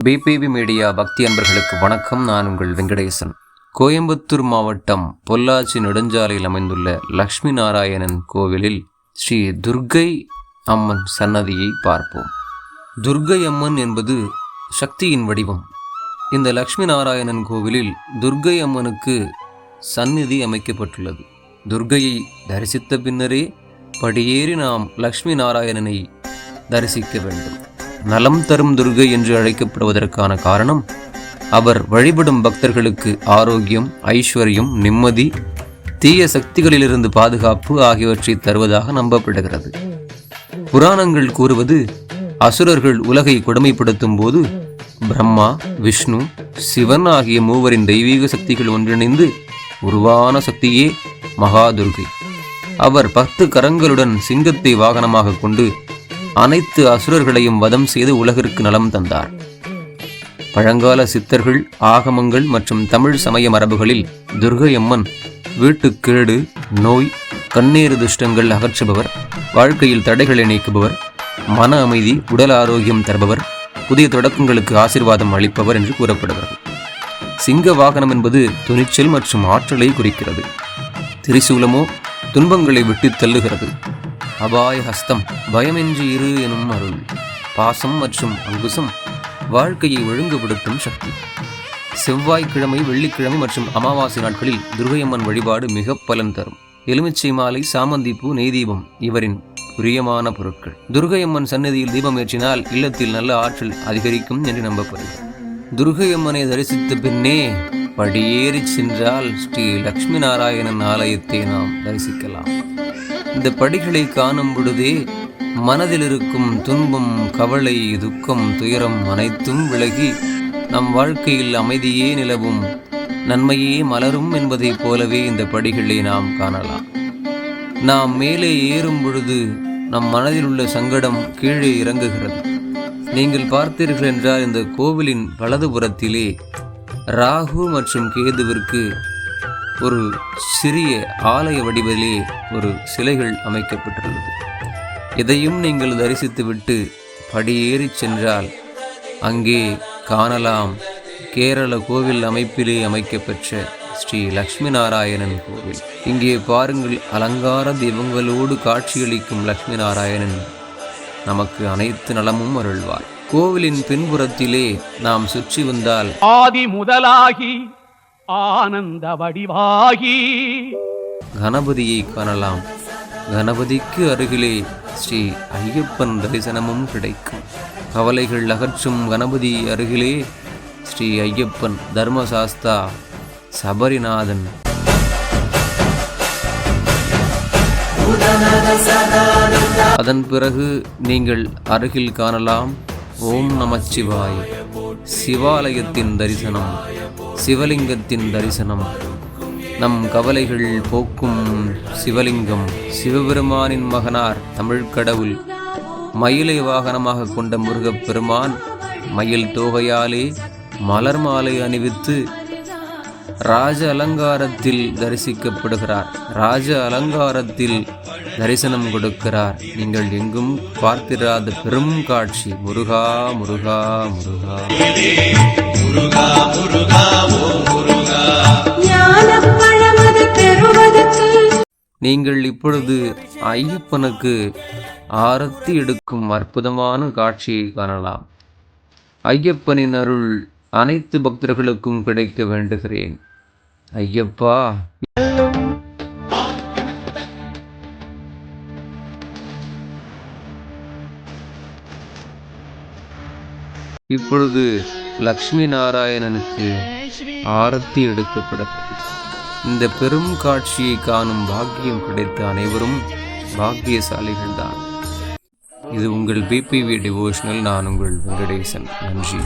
BBV media பக்தி அன்பர்களுக்கு வணக்கம். நான் உங்கள் வெங்கடேசன். கோயம்புத்தூர் மாவட்டம் பொள்ளாச்சி நெடுஞ்சாலையில் அமைந்துள்ள லக்ஷ்மி நாராயணன் கோவிலில் ஸ்ரீ துர்க்கை அம்மன் சன்னதியை பார்ப்போம். துர்க்கை அம்மன் என்பது சக்தியின் வடிவம். இந்த லக்ஷ்மி நாராயணன் கோவிலில் துர்க்கை அம்மனுக்கு சந்நிதி அமைக்கப்பட்டுள்ளது. துர்க்கையை தரிசித்த பின்னரே படியேறி நாம் லக்ஷ்மி நாராயணனை தரிசிக்க வேண்டும். நலம் தரும் துர்க்கை என்று அழைக்கப்படுவதற்கான காரணம், அவர் வழிபடும் பக்தர்களுக்கு ஆரோக்கியம், ஐஸ்வர்யம், நிம்மதி, தீய சக்திகளிலிருந்து பாதுகாப்பு ஆகியவற்றை தருவதாக நம்பப்படுகிறது. புராணங்கள் கூறுவது, அசுரர்கள் உலகை கொடுமைப்படுத்தும் போது பிரம்மா, விஷ்ணு, சிவன் ஆகிய மூவரின் தெய்வீக சக்திகள் ஒன்றிணைந்து உருவான சக்தியே மகாதுர்கை. அவர் 10 கரங்களுடன் சிங்கத்தை வாகனமாக கொண்டு அனைத்து அசுரர்களையும் வதம் செய்து உலகிற்கு நலம் தந்தார். பழங்கால சித்தர்கள், ஆகமங்கள் மற்றும் தமிழ் சமய மரபுகளில் துர்க்கை அம்மன் வீட்டுக்கேடு, நோய், கண்ணீர் துஷ்டங்கள் அகற்றுபவர், வாழ்க்கையில் தடைகளை நீக்குபவர், மன அமைதி, உடல் ஆரோக்கியம் தருபவர், புதிய தொடக்கங்களுக்கு ஆசீர்வாதம் அளிப்பவர் என்று கூறப்படுகிறது. சிங்க வாகனம் என்பது துணிச்சல் மற்றும் ஆற்றலை குறிக்கிறது. திரிசூலமோ துன்பங்களை விட்டு தள்ளுகிறது. அபாய ஹஸ்தம், பயமின்றி இரு எனும் அருள். பாசம் மற்றும் அங்குசம், வாழ்க்கையை ஒழுங்குபடுத்தும் சக்தி. செவ்வாய்க்கிழமை, வெள்ளிக்கிழமை மற்றும் அமாவாசை நாட்களில் துர்க்கையம்மன் வழிபாடு மிக பலன் தரும். எலுமிச்சை மாலை, சாமந்திப்பூ, நெய் தீபம் இவரின் பிரியமான பொருட்கள். துர்க்கையம்மன் சன்னதியில் தீபம் ஏற்றினால் இல்லத்தில் நல்ல ஆற்றல் அதிகரிக்கும் என்று நம்பப்படுகிறது. துர்க்கையம்மனை தரிசித்த பின்னே படியேறி சென்றால் ஸ்ரீ லக்ஷ்மி நாராயணன் ஆலயத்தை நாம் தரிசிக்கலாம். இந்த படிகளை காணும் பொழுதே மனதில் இருக்கும் துன்பம், கவலை, துக்கம், துயரம் அனைத்தும் விலகி நம் வாழ்க்கையில் அமைதியே நிலவும், நன்மையே மலரும் என்பதைப் போலவே இந்த படிகளை நாம் காணலாம். நாம் மேலே ஏறும் பொழுது நம் மனதில் உள்ள சங்கடம் கீழே இறங்குகிறது. நீங்கள் பார்த்தீர்கள் என்றால் இந்த கோவிலின் வலதுபுறத்திலே ராகு மற்றும் கேதுவிற்கு ஒரு சிறிய ஆலய வடிவிலே ஒரு சிலைகள் அமைக்கப்பட்டுள்ளது. இதையும் நீங்கள் தரிசித்துவிட்டு படியேறி சென்றால் அங்கே காணலாம் கேரள கோவில் அமைப்பிலே அமைக்கப்பெற்ற ஸ்ரீ லக்ஷ்மி நாராயணன் கோவில். இங்கே பாருங்கள், அலங்கார தெய்வங்களோடு காட்சியளிக்கும் லக்ஷ்மி நாராயணன் நமக்கு அனைத்து நலமும் அருள்வார். கோவிலின் பின்புறத்திலே நாம் சுற்றி வந்தால் ஆதி முதலாகி ஆனந்த வடிவாகி கணபதியை காணலாம். கணபதிக்கு அருகிலே ஸ்ரீ ஐயப்பன் தரிசனமும் கிடைக்கும். கவலைகள் அகற்றும் கணபதி அருகிலே ஸ்ரீ ஐயப்பன், தர்மசாஸ்தா, சபரிநாதன். அதன் பிறகு நீங்கள் அருகில் காணலாம் ஓம் நமச்சிவாய, சிவாலயத்தின் தரிசனம், சிவலிங்கத்தின் தரிசனம், நம் கவலைகள் போக்கும் சிவலிங்கம், சிவபெருமானின் மகனார், தமிழ் கடவுள், மயிலை வாகனமாக கொண்ட முருகப்பெருமான் மயில் தோகையாலே மலர் மாலை அணிவித்து ராஜ அலங்காரத்தில் தரிசிக்கப்படுகிறார். ராஜ அலங்காரத்தில் தரிசனம் கொடுக்கிறார். நீங்கள் எங்கும் பார்த்திராத பெரும் காட்சி. முருகா முருகா முருகா முருகா முருகா. நீங்கள் இப்பொழுது ஐயப்பனுக்கு ஆரத்தி எடுக்கும் அற்புதமான காட்சியை காணலாம். ஐயப்பனின் அருள் அனைத்து பக்தர்களுக்கும் கிடைக்க வேண்டுகிறேன். ஐயப்பா. இப்பொழுது லக்ஷ்மி நாராயணனுக்கு ஆரத்தி எடுக்கப்படுகிறது. இந்த பெரும் காட்சியை காணும் பாக்கியம் கிடைத்த அனைவரும் பாக்கியசாலிகள்தான். இது உங்கள் பிபிவி டிவோஷனல். நான் உங்கள் வெங்கடேசன். நன்றி.